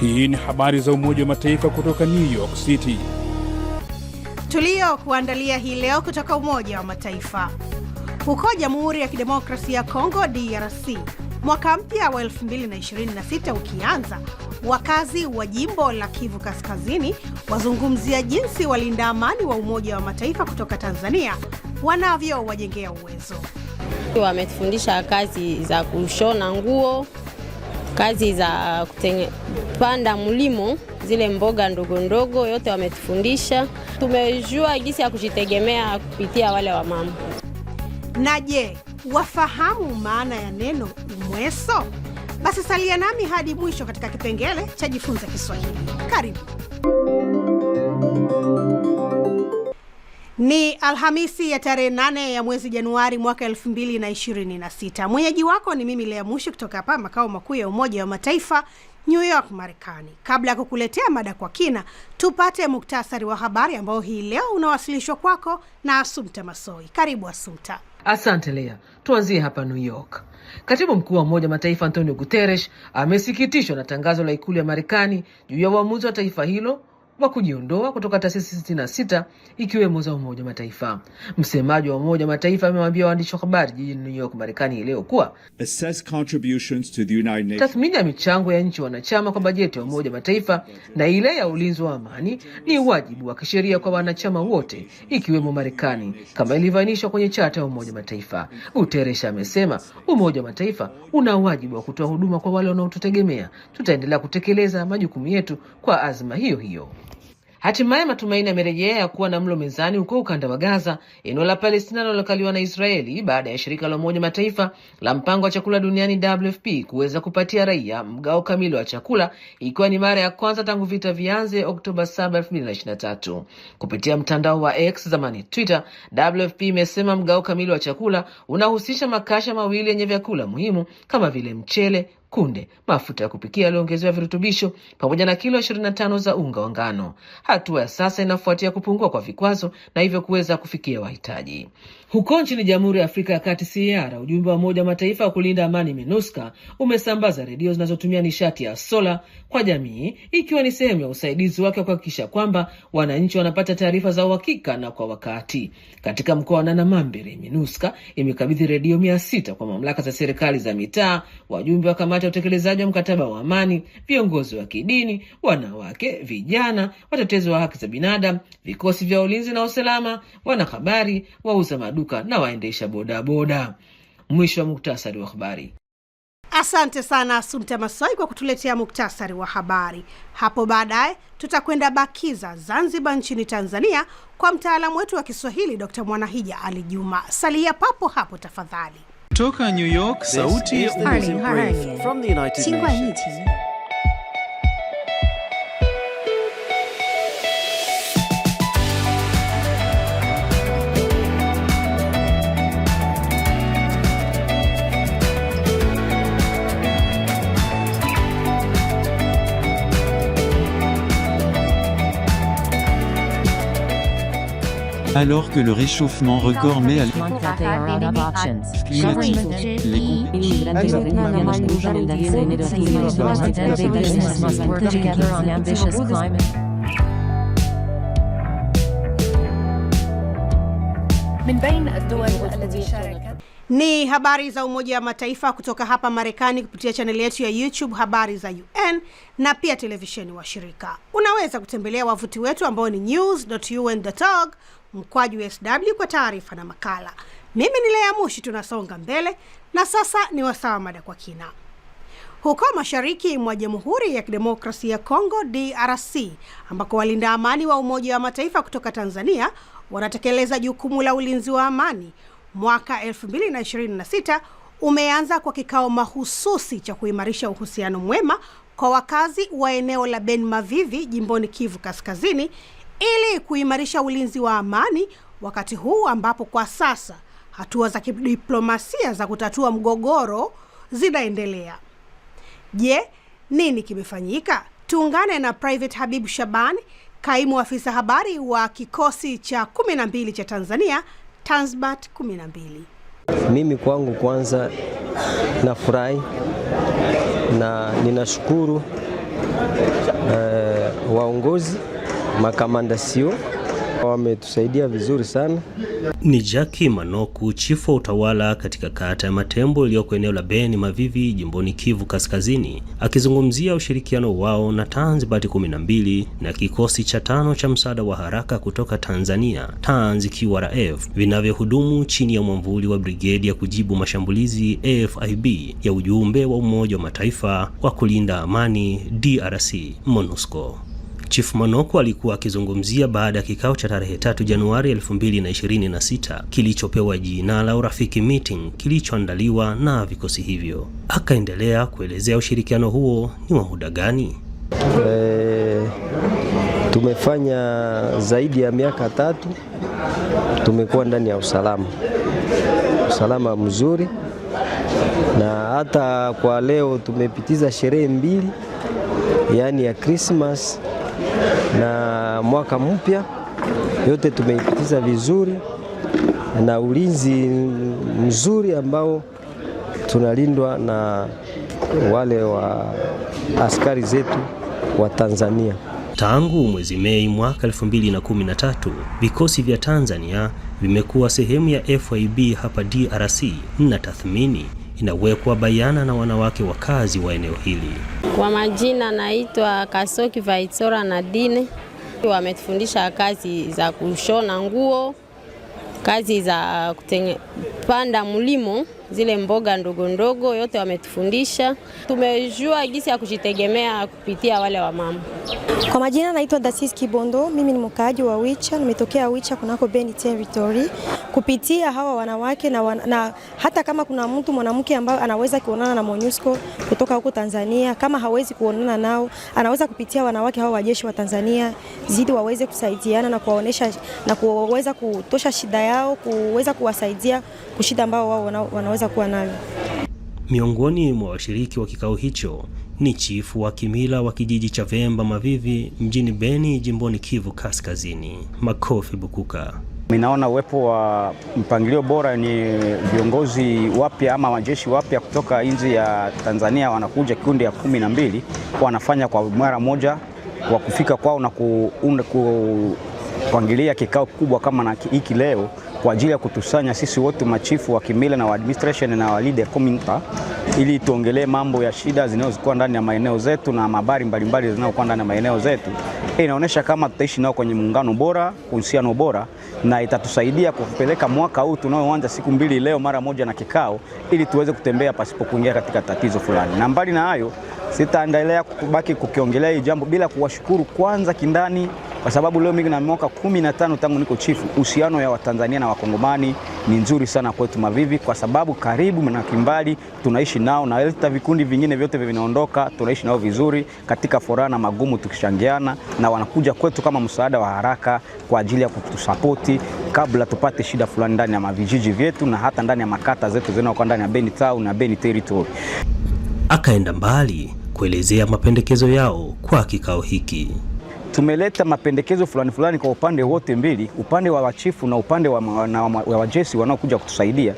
Hii ni habari za Umoja wa Mataifa kutoka New York City. Tulio kuandalia hii leo kutoka Umoja wa Mataifa. Huko Jamhuri ya Kidemokrasia ya Kongo DRC, mwaka mpya wa 2026 ukianza, wakazi wa jimbo la Kivu Kaskazini wazungumzia jinsi walinda amani wa Umoja wa Mataifa kutoka Tanzania wanavyowajengea uwezo. Wametufundisha kazi za kushona nguo, kazi za kupanda mlimo, zile mboga ndogo ndogo, yote wametufundisha. Tumejua jinsi ya kujitegemea kupitia wale wa mama. Na je, wafahamu maana ya neno umweso? Basi salia nami hadi mwisho katika kipengele cha Jifunze Kiswahili. Karibu. Ni Alhamisi ya tarehe 8 ya mwezi Januari mwaka 2026. Mwenyeji wako ni mimi Lea Mushi kutoka hapa makao makuu ya Umoja wa Mataifa, New York, Marekani. Kabla ya kukuletea mada kwa kina, tupate muktasari wa habari ambao hii leo unawasilishwa kwako na Assumpta Massoi. Karibu Assumpta. Asante Lea. Tuanzie hapa New York. Katibu mkuu wa Umoja wa Mataifa Antonio Guterres amesikitishwa na tangazo la ikulu ya Marekani juu ya uamuzi wa taifa hilo wa kujiondoa kutoka taasisi 66 ikiwemo za Umoja wa Mataifa. Msemaji wa Umoja wa Mataifa amewaambia waandishi wa habari jijini New York, Marekani leo kuwa tathmini ya michango ya nchi wanachama kwa bajeti ya Umoja wa Mataifa na ile ya ulinzi wa amani ni wajibu wa kisheria kwa wanachama wote ikiwemo Marekani kama ilivyoainishwa kwenye chata ya Umoja wa Mataifa. Guterres amesema Umoja wa Mataifa una wajibu wa kutoa huduma kwa wale wanaotutegemea. Tutaendelea kutekeleza majukumu yetu kwa azma hiyo hiyo. Hatimaye matumaini yamerejea ya kuwa na mlo mezani huko ukanda wa Gaza, eneo la Palestina linalokaliwa na Israeli, baada ya shirika la Umoja Mataifa la mpango wa chakula duniani WFP kuweza kupatia raia mgao kamili wa chakula, ikiwa ni mara ya kwanza tangu vita vianze Oktoba 7, 2023. Kupitia mtandao wa X, zamani Twitter, WFP imesema mgao kamili wa chakula unahusisha makasha mawili yenye vyakula muhimu kama vile mchele, kunde, mafuta ya kupikia yaliyoongezewa virutubisho pamoja na kilo 25 za unga wa ngano. Hatua ya sasa inafuatia kupungua kwa vikwazo na hivyo kuweza kufikia wahitaji. Huko nchini Jamhuri ya Afrika ya Kati CAR, ujumbe wa Umoja wa Mataifa wa kulinda amani MINUSCA umesambaza redio zinazotumia nishati ya sola kwa jamii, ikiwa ni sehemu ya usaidizi wake wa kuhakikisha kwamba wananchi wanapata taarifa za uhakika na kwa wakati. Katika mkoa wa Nanamambere, MINUSCA imekabidhi redio 600 kwa mamlaka za serikali za mitaa, wajumbe wa kamati ya utekelezaji wa mkataba wa amani, viongozi wa kidini, wanawake, vijana, watetezi wa haki za binadamu, vikosi vya ulinzi na usalama, wanahabari, wauza maduka na waendesha bodaboda. Mwisho wa muktasari wa habari. Asante sana Assumpta Massoi kwa kutuletea muktasari wa habari. Hapo baadaye tutakwenda Bakiza, Zanzibar nchini Tanzania kwa mtaalamu wetu wa Kiswahili Dr. Mwanahija Ali Juma. Salia papo hapo tafadhali. Toka New York, sauti ya from the United Nations. Alors que le réchauffement record met à Ni habari za Umoja wa Mataifa kutoka hapa Marekani kupitia chaneli yetu ya YouTube Habari za UN na pia televisheni wa shirika. Unaweza kutembelea wavuti wetu ambao ni news.un.org/SW kwa taarifa na makala. Mimi ni Lea Mushi, tunasonga mbele na sasa ni wasaa mada kwa kina. Huko mashariki mwa Jamhuri ya Kidemokrasia ya Kongo DRC, ambako walinda amani wa Umoja wa Mataifa kutoka Tanzania wanatekeleza jukumu la ulinzi wa amani, mwaka 2026 umeanza kwa kikao mahususi cha kuimarisha uhusiano mwema kwa wakazi wa eneo la Ben Mavivi jimboni Kivu Kaskazini ili kuimarisha ulinzi wa amani, wakati huu ambapo kwa sasa hatua za kidiplomasia za kutatua mgogoro zinaendelea. Je, nini kimefanyika? Tuungane na Private Habib Shaban, kaimu afisa habari wa kikosi cha 12 cha Tanzania, Tanzbat 12. Mimi kwangu kwanza nafurahi na ninashukuru waongozi makamandasio wametusaidia vizuri sana. Ni Jackie Manoku, chifu wa utawala katika kata ya Matembo iliyoko eneo la Beni Mavivi, jimboni Kivu Kaskazini, akizungumzia ushirikiano wao na Tanzibati 12 na kikosi cha 5 cha msaada wa haraka kutoka Tanzania, TANZ-QRF, vinavyohudumu chini ya mwamvuli wa brigedi ya kujibu mashambulizi AFIB ya ujumbe wa Umoja wa Mataifa wa kulinda amani DRC, MONUSCO. Chief Manoku alikuwa akizungumzia baada ya kikao cha tarehe 3 Januari 2026 kilichopewa jina la Urafiki Meeting kilichoandaliwa na vikosi hivyo. Akaendelea kuelezea ushirikiano huo ni wa muda gani. Tumefanya zaidi ya miaka 3 tumekuwa ndani ya usalama mzuri, na hata kwa leo tumepitiza sherehe 2, yani ya Christmas na mwaka mpya, yote tumeipitiza vizuri na ulinzi mzuri ambao tunalindwa na wale wa askari zetu wa Tanzania. Tangu mwezi Mei mwaka 2013, vikosi vya Tanzania vimekuwa sehemu ya FIB hapa DRC, na tathmini inawekwa bayana na wanawake wakazi wa eneo hili. Kwa majina naitwa Kasoki Vaitsora Nadine. Wametufundisha kazi za kushona nguo, kazi za kupanda mlimo, zile mboga ndogo ndogo, yote wametufundisha. Tumejua jinsi ya kujitegemea kupitia wale wa mama. Kwa majina naitwa Dasis Kibondo, mimi ni mkaaji wa Wicha, nimetokea Wicha kunako Beni Territory. Kupitia hawa wanawake na hata kama kuna mtu mwanamke ambaye anaweza kuonana na MONUSCO kutoka huko Tanzania, kama hawezi kuonana nao, anaweza kupitia wanawake hawa wajeshi wa Tanzania zidi waweze kusaidiana na kuwaonesha na kuweza kutosha shida yao, kuweza kuwasaidia kushida ambao wao wanaweza kuwa nayo. Miongoni mwa washiriki wa kikao hicho ni chifu wa kimila wa kijiji cha Vemba Mavivi mjini Beni, jimboni Kivu Kaskazini, Makofi Bukuka. Ninaona uwepo wa mpangilio bora ni viongozi wapya ama majeshi wapya kutoka nchi ya Tanzania wanakuja kikundi ya 12, wanafanya kwa mara moja wa kufika kwao na kupangilia kikao kubwa kama na hiki leo kwa ajili ya kutusanya sisi wote machifu wa kimila na wa administration na wa leader community, ili tuongelee mambo ya shida zinazokuwa ndani ya maeneo zetu na habari mbalimbali zinazokuwa ndani ya maeneo zetu. Inaonyesha kama tutaishi nao kwenye muungano bora, uhusiano bora, na itatusaidia kupeleka mwaka huu tunaoanza siku 2 leo mara moja na kikao, ili tuweze kutembea pasipo kuingia katika tatizo fulani. Na mbali na hayo, sitaendelea kubaki kukiongelea hii jambo bila kuwashukuru kwanza kindani, kwa sababu leo mimi na mwaka 15 tangu niko chifu, uhusiano ya Watanzania na Wakongomani ni nzuri sana kwetu Mavivi, kwa sababu karibu na kimbali tunaishi nao, na hata vikundi vingine vyote vinaondoka tunaishi nao vizuri katika furaha na magumu tukishangiana, na wanakuja kwetu kama msaada wa haraka kwa ajili ya kutusapoti kabla tupate shida fulani ndani ya mavijiji vyetu na hata ndani ya makata zetu zinazokuwa ndani ya Beni Town na Beni Territory. Akaenda mbali kuelezea mapendekezo yao kwa kikao hiki. Tumeleta mapendekezo fulani kwa upande wote mbili, upande wa wachifu na upande wa wajeshi wanaokuja kutusaidia.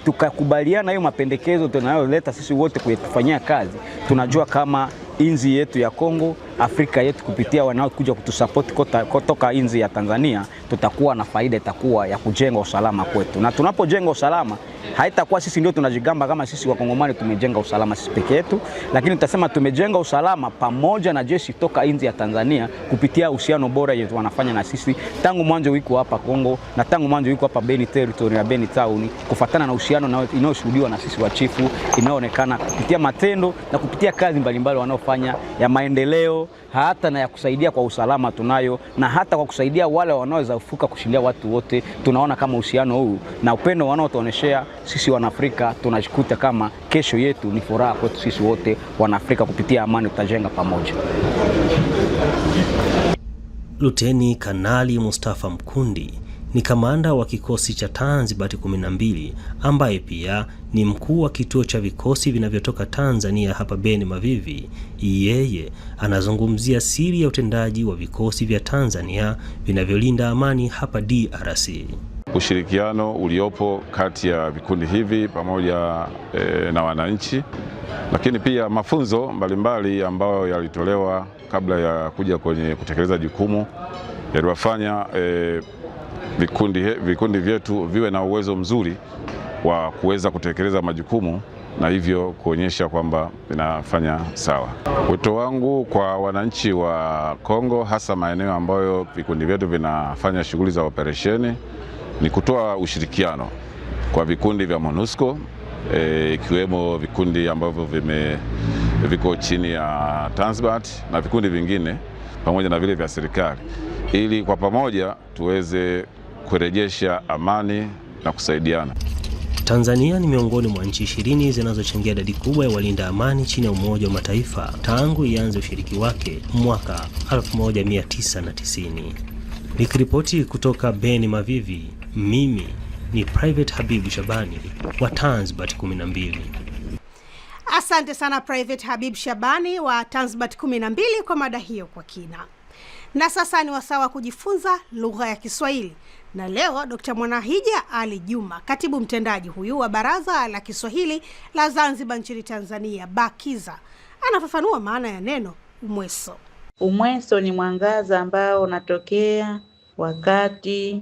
Tukakubaliana hiyo mapendekezo tunayoleta sisi wote kufanyia kazi. Tunajua kama inzi yetu ya Kongo, Afrika yetu kupitia wanaokuja kutusupport kutoka inzi ya Tanzania, tutakuwa na faida itakuwa ya kujenga usalama kwetu. Na tunapojenga usalama, haitakuwa sisi ndio tunajigamba kama sisi Wakongomani tumejenga usalama sisi peke yetu, lakini tutasema tumejenga usalama pamoja na jeshi toka inzi ya Tanzania kupitia uhusiano bora yetu wanafanya na sisi tangu mwanzo wiko hapa Kongo na tangu mwanzo wiko hapa Beni Territory na Beni Town, kufuatana na uhusiano inayoshuhudiwa na sisi wa chifu, inaonekana kupitia matendo na kupitia kazi mbalimbali wanaofanya ya maendeleo, hata na ya kusaidia kwa usalama tunayo, na hata kwa kusaidia wale wanaoweza kufuka kushindia watu wote. Tunaona kama uhusiano huu na upendo wanaotuoneshea sisi Wanaafrika, tunajikuta kama kesho yetu ni furaha kwetu sisi wote Wanaafrika, kupitia amani tutajenga pamoja. Luteni Kanali Mustafa Mkundi ni kamanda wa kikosi cha Tanzibati 12 ambaye pia ni mkuu wa kituo cha vikosi vinavyotoka Tanzania hapa Beni Mavivi. Yeye anazungumzia siri ya utendaji wa vikosi vya Tanzania vinavyolinda amani hapa DRC. Ushirikiano uliopo kati ya vikundi hivi pamoja na wananchi lakini pia mafunzo mbalimbali ambayo yalitolewa kabla ya kuja kwenye kutekeleza jukumu yaliwafanya vikundi vyetu viwe na uwezo mzuri wa kuweza kutekeleza majukumu na hivyo kuonyesha kwamba inafanya sawa. Wito wangu kwa wananchi wa Kongo, hasa maeneo ambayo vikundi vyetu vinafanya shughuli za operesheni, ni kutoa ushirikiano kwa vikundi vya MONUSCO, ikiwemo vikundi ambavyo viko chini ya Tanzbat na vikundi vingine pamoja na vile vya serikali, ili kwa pamoja tuweze kurejesha amani na kusaidiana. Tanzania ni miongoni mwa nchi 20 zinazochangia idadi kubwa ya walinda amani chini ya Umoja wa Mataifa tangu ianze ushiriki wake mwaka 1990. Nikiripoti kutoka Beni Mavivi, mimi ni Private Habibu Shabani wa Tanzbat 12. Asante sana Private Habib Shabani wa Tanzbat 12 kwa mada hiyo kwa kina. Na sasa ni wasaa kujifunza lugha ya Kiswahili. Na leo Dr. Mwanahija Ali Juma, katibu mtendaji huyu wa Baraza la Kiswahili la Zanzibar nchini Tanzania, BAKIZA, anafafanua maana ya neno umweso. Umweso ni mwangaza ambao unatokea wakati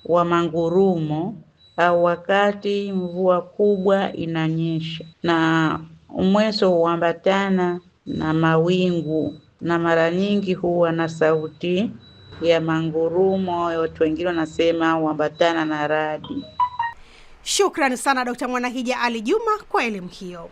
wa mangurumo au wakati mvua kubwa inanyesha, na umweso huambatana na mawingu na mara nyingi huwa na sauti ya mangurumo. Watu wengine wanasema huambatana na radi. Shukrani sana Dr. Mwanahija Ali Juma kwa elimu hiyo.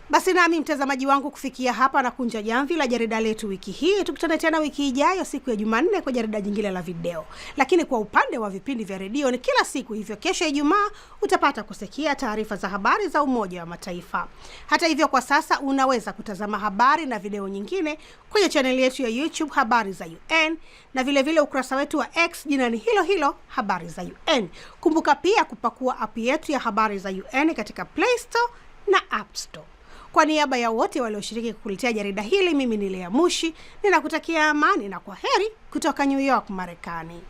Basi nami mtazamaji wangu, kufikia hapa na kunja jamvi la jarida letu wiki hii. Tukutane tena wiki ijayo siku ya Jumanne kwa jarida jingine la video. Lakini kwa upande wa vipindi vya redio ni kila siku, hivyo kesho Ijumaa utapata kusikia taarifa za habari za Umoja wa Mataifa. Hata hivyo kwa sasa unaweza kutazama habari na video nyingine kwenye chaneli yetu ya YouTube Habari za UN, na vile vile ukurasa wetu wa X jina ni hilo hilo Habari za UN. Kumbuka pia kupakua app yetu ya Habari za UN katika Play Store na App Store. Kwa niaba ya wote walioshiriki kukuletea jarida hili, mimi ni Lea Mushi, ninakutakia amani na kwaheri kutoka New York, Marekani.